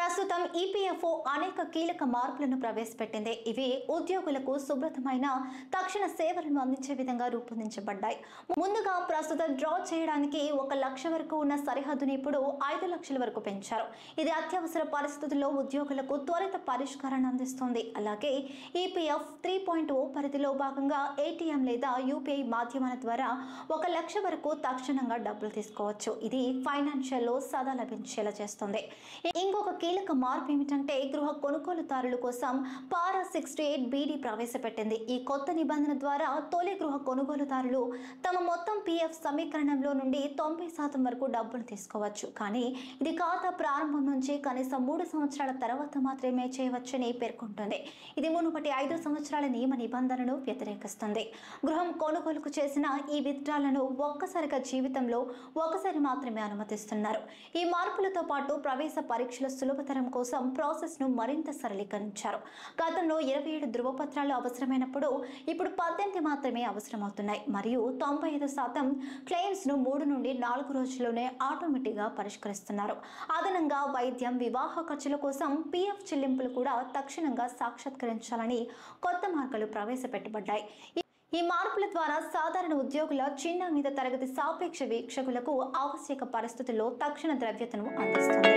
ప్రస్తుతం ఈపీఎఫ్ఓ అనేక కీలక మార్పులను ప్రవేశపెట్టింది. ఇవి ఉద్యోగులకు శుభ్రతమైన తక్షణ సేవలను అందించే విధంగా రూపొందించబడ్డాయి. ముందుగా ప్రస్తుతం డ్రా చేయడానికి 1 లక్ష వరకు ఉన్న సరిహద్దుని ఇప్పుడు 5 లక్షల వరకు పెంచారు. ఇది అత్యవసర పరిస్థితుల్లో ఉద్యోగులకు త్వరిత పరిష్కారాన్ని అందిస్తుంది. అలాగే ఈపీఎఫ్ 3.0 పరిధిలో భాగంగా ఏటీఎం లేదా యూపీఐ మాధ్యమాల ద్వారా 1 లక్ష వరకు తక్షణంగా డబ్బులు తీసుకోవచ్చు. ఇది ఫైనాన్షియల్ లో సదా లభించేలా చేస్తుంది. ఇంకొక కీలక మార్పు ఏమిటంటే గృహ కొనుగోలుదారుల కోసం పారా 68 బీడీ ప్రవేశపెట్టింది. ఈ కొత్త నిబంధన ద్వారా తొలి గృహ కొనుగోలుదారులు తమ మొత్తం పీఎఫ్ సమీకరణంలో నుండి 90% వరకు డబ్బులు తీసుకోవచ్చు. కానీ ఇది ఖాతా ప్రారంభం నుంచి కనీసం 3 సంవత్సరాల తర్వాత మాత్రమే చేయవచ్చని పేర్కొంటుంది. ఇది మునుపటి 5 సంవత్సరాల నియమ నిబంధనను వ్యతిరేకిస్తుంది. గృహం కొనుగోలుకు చేసిన ఈ విత్డ్రాలను ఒక్కసారిగా జీవితంలో ఒకసారి మాత్రమే అనుమతిస్తున్నారు. ఈ మార్పులతో పాటు ప్రవేశ పరీక్షల సులభతరం కోసం ప్రాసెస్ ను మరింత సరళీకరించారు. గతంలో 27 ధృవపత్రాలు అవసరమైనప్పుడు ఇప్పుడు 18 మాత్రమే అవసరమవుతున్నాయి మరియు 95% క్లెయిమ్స్ ను 3 నుండి 4 రోజుల్లోనే ఆటోమేటిక్ గా పరిష్కరిస్తున్నారు. అదనంగా వైద్యం, వివాహ ఖర్చుల కోసం పీఎఫ్ చెల్లింపులు కూడా తక్షణంగా సాక్షాత్కరించాలని కొత్త మార్గాలు ప్రవేశపెట్టబడ్డాయి. ఈ మార్పుల ద్వారా సాధారణ ఉద్యోగుల చిన్న మీద తరగతి సాపేక్ష వీక్షకులకు ఆవశ్యక పరిస్థితుల్లో తక్షణ ద్రవ్యతను అందిస్తుంది.